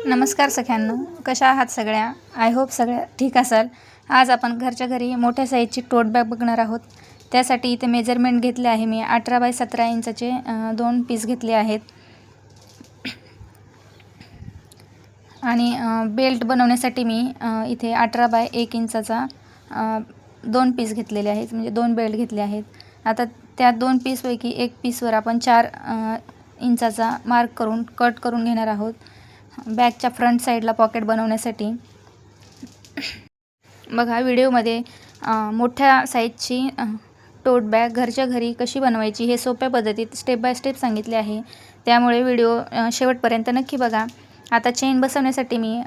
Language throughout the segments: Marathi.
नमस्कार सगळ्यांना, कशा आहात सगळ्या? आय होप सगळ्या ठीक असाल. आज आपण घरच्या घरी मोठ्या साईजची टोट बॅग बघणार आहोत. त्यासाठी इथे मेजरमेंट घेतले आहे मी 18 बाय 17 इंचाचे 2 पीस घेतले आहेत. आणि बेल्ट बनवण्यासाठी मी इथे 18 बाय 1 इंचाचा 2 पीस घेतलेले आहेत, म्हणजे 2 बेल्ट घेतले आहेत. आता त्या 2 पीसपैकी एक पीसवर आपण 4 इंचाचा मार्क करून कट करून घेणार आहोत बॅगच्या फ्रंट साईडला पॉकेट बनवण्यासाठी. बघा व्हिडिओमध्ये मोठ्या साईजची टोट बॅग घरच्या घरी कशी बनवायची हे सोप्या पद्धतीत स्टेप बाय स्टेप सांगितले आहे, त्यामुळे व्हिडिओ शेवटपर्यंत नक्की बघा. आता चेन बसवण्यासाठी मी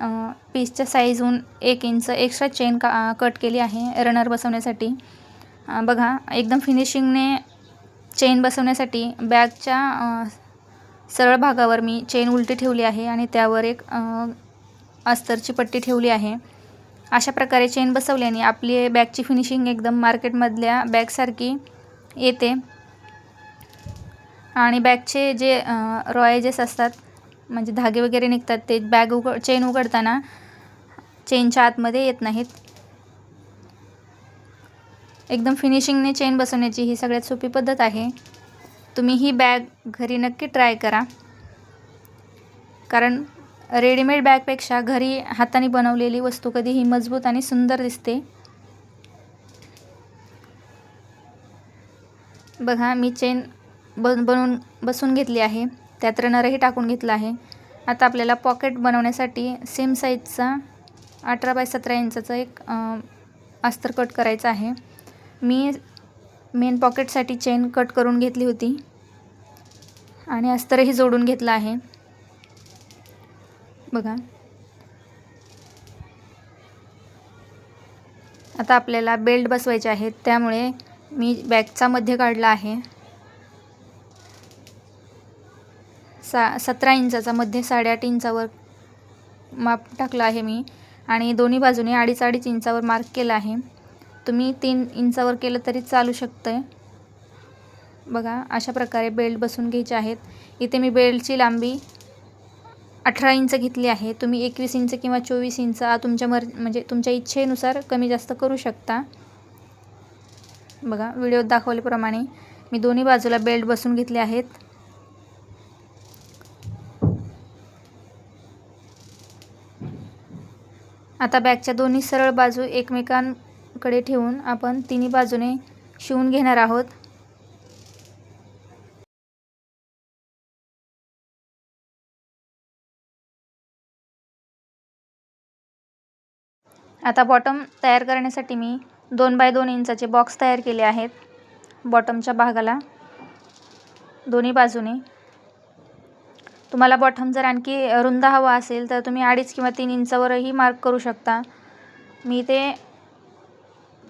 पीसच्या साईजहून 1 इंच एक्स्ट्रा चेन कट केली आहे रनर बसवण्यासाठी. बघा एकदम फिनिशिंगने चेन बसवण्यासाठी बॅगच्या सरळ भागावर मी चेन उलटी ठेवली आहे आणि त्यावर एक अस्तरची पट्टी ठेवली आहे. अशा प्रकारे चेन बसवल्याने आपली बॅगची फिनिशिंग एकदम मार्केटमधल्या बॅगसारखी येते. आणि बॅगचे जे रॉ एजेस असतात, म्हणजे धागे वगैरे निघतात, ते बॅग चेन उघडताना चेनच्या आतमध्ये येत नाहीत. एकदम फिनिशिंगने चेन बसवण्याची ही सगळ्यात सोपी पद्धत आहे. तुम्ही ही बॅग घरी नक्की ट्राय करा, कारण रेडीमेड बॅगपेक्षा घरी हाताने बनवलेली वस्तू कधीही मजबूत आणि सुंदर दिसते. बघा मी चेन बनवून बसून घेतली आहे, त्यात रनरही टाकून घेतला आहे. आता आपल्याला पॉकेट बनवण्यासाठी सेम साईजचा 18 बाय 17 इंचाचा एक अस्तर कट करायचा आहे. मी मेन पॉकेटसाठी चेन कट करून घेतली होती आणि अस्तरही जोडून घेतला आहे. बघा आता आपल्याला बेल्ट बसवायचे आहेत, त्यामुळे मी बॅगचा मध्य काढला आहे. 17 इंचाचा मध्य 8.5 इंचावर माप टाकला आहे मी, आणि दोन्ही बाजूने 2.5 इंचावर मार्क केला आहे. तुम्ही 3 इंचावर केलं तरी चालू शकतं. बघा अशा प्रकारे बेल्ट बसून घ्यायचे आहेत. इथे मी बेल्टची लांबी 18 इंच घेतली आहे. तुम्ही 21 इंच किंवा 24 इंच तुमच्या म्हणजे तुमच्या इच्छेनुसार कमी जास्त करू शकता. बघा व्हिडिओत दाखवल्याप्रमाणे मी दोन्ही बाजूला बेल्ट बसून घेतले आहेत. आता बॅगच्या दोन्ही सरळ बाजू एकमेकांकडे ठेवून आपण तिन्ही बाजूने शिवून घेणार आहोत. आता बॉटम तयार करण्यासाठी मी 2 बाय 2 इंचाचे बॉक्स तयार केले आहेत. बॉटमच्या भागाला दोन्ही बाजूने तुम्हाला बॉटम जर आणखी रुंद हवा असेल तर तुम्ही 2.5 किंवा 3 इंचावरही मार्क करू शकता. मी ते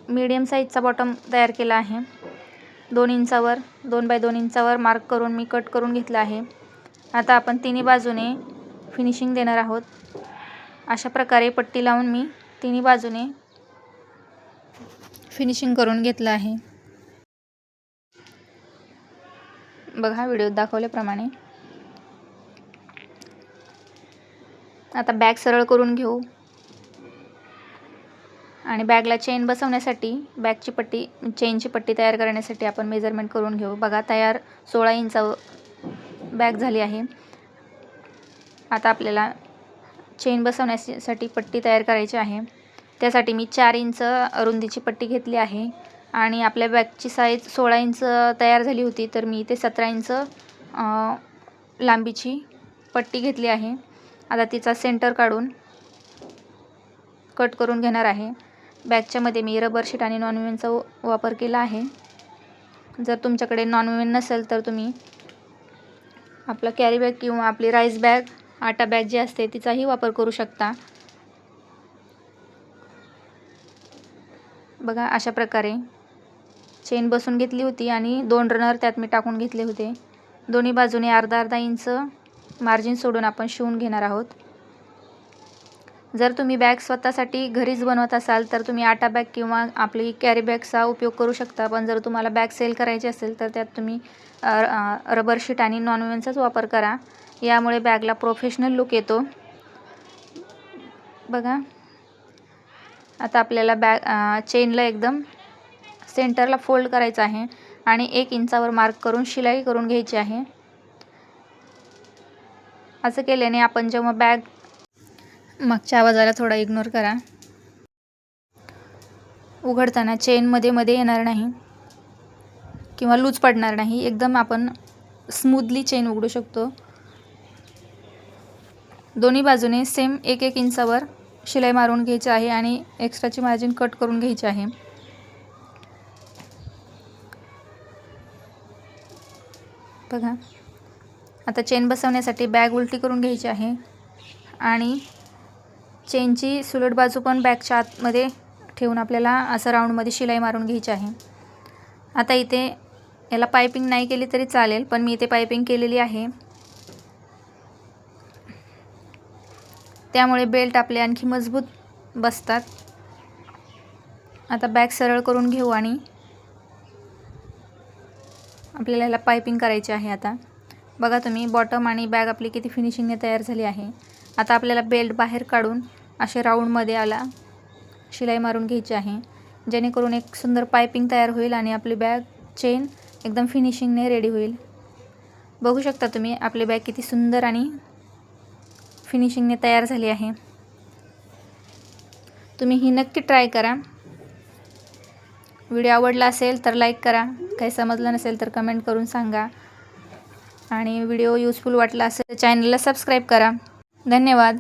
मीडियम साईजचा बॉटम तयार केला आहे. 2 इंचावर 2 बाय 2 इंचावर मार्क करून मी कट करून घेतला आहे. आता आपण तिन्ही बाजूने फिनिशिंग देणार आहोत. अशा प्रकारे पट्टी लावून मी तिन्ही बाजूने फिनिशिंग करून घेतलं आहे. बघा व्हिडिओत दाखवल्याप्रमाणे. आता बॅग सरळ करून घेऊ आणि बॅगला चेन बसवण्यासाठी बॅगची पट्टी चेनची पट्टी तयार करण्यासाठी आपण मेजरमेंट करून घेऊ. बघा तयार 16 इंच बॅग झाली आहे. आता आपल्याला चेन बसवण्यासाठी पट्टी तयार करायची आहे. त्यासाठी मी 4 इंच रुंदीची पट्टी घेतली आहे आणि आपल्या बॅगची साईज 16 इंच तयार झाली होती, तर मी इथे 17 इंच लांबीची पट्टी घेतली आहे. आता तिचा सेंटर काढून कट करून घेणार आहे. बॅगच्या मध्ये मी रबर शीट आणि नॉनवुमेनचा वापर केला आहे. जर तुमच्याकडे नॉनवुमेन नसेल तर तुम्ही आपला कॅरी बॅग किंवा आपली राईस बॅग, आटा बॅग जी असते तिचाही वापर करू शकता. बघा अशा प्रकारे चेन बसून घेतली होती आणि 2 रनर त्यात मी टाकून घेतले होते. दोन्ही बाजूने अर्धा इंच मार्जिन सोडून आपण शिवून घेणार आहोत. जर तुम्ही बॅग स्वतःसाठी घरीच बनवत असाल तर तुम्ही आटा बॅग किंवा आपली कॅरी बॅगचा उपयोग करू शकता, पण जर तुम्हाला बॅग सेल करायची असेल तर त्यात तुम्ही रबर शीट आणि नॉनवुमेनचाच वापर करा. यामुळे बॅगला प्रोफेशनल लुक येतो. बघा आता आपल्याला चेनला एकदम सेंटरला फोल्ड करायचं आहे आणि 1 इंचावर मार्क करून शिलाई करून घ्यायची आहे। असं केल्याने आपण जेव्हा बॅग मागच्या आवाजाला थोडा इग्नोर करा, उघडताना चेन मध्ये येणार नाही किंवा लूज पडणार नाही, एकदम आपण स्मूथली चेन उघडू शकतो। दोन्ही बाजूने सेम 1-1 इंचावर शिलाई मारून घ्यायची आहे आणि एक्स्ट्राची मार्जिन कट करून घ्यायची आहे। बघा आता चेन बसवण्यासाठी बॅग उलटी करून घ्यायची आहे आणि चेनची सुलट बाजू पण बॅगच्या आतमध्ये ठेवून आपल्याला असं राऊंडमध्ये शिलाई मारून घ्यायची आहे। आता इथे याला पाइपिंग नाही केली तरी चालेल, पण मी इथे पाइपिंग केलेली आहे, त्यामुळे बेल्ट आपले आणखी मजबूत बसतात। आता बॅग सरळ करून घेऊ आणि आपल्याला याला पाइपिंग करायची आहे। आता बघा तुम्ही बॉटम आणि बॅग आपली किती फिनिशिंगने तयार झाली आहे। आता आपल्याला बेल्ट बाहेर काढून असे राऊंडमध्ये आला शिलाई मारून घ्यायची आहे, जेणेकरून एक सुंदर पाइपिंग तयार होईल आणि आपली बॅग चेन एकदम फिनिशिंगने रेडी होईल। बघू शकता तुम्ही आपली बॅग किती सुंदर आणि फिनिशिंगने तयार झाली आहे। तुम्ही ही नक्की ट्राय करा। व्हिडिओ आवडला असेल तर लाईक करा, काही समजलं नसेल तर कमेंट करून सांगा आणि व्हिडिओ यूजफुल वाटला असेल तर चॅनलला सबस्क्राईब करा। धन्यवाद।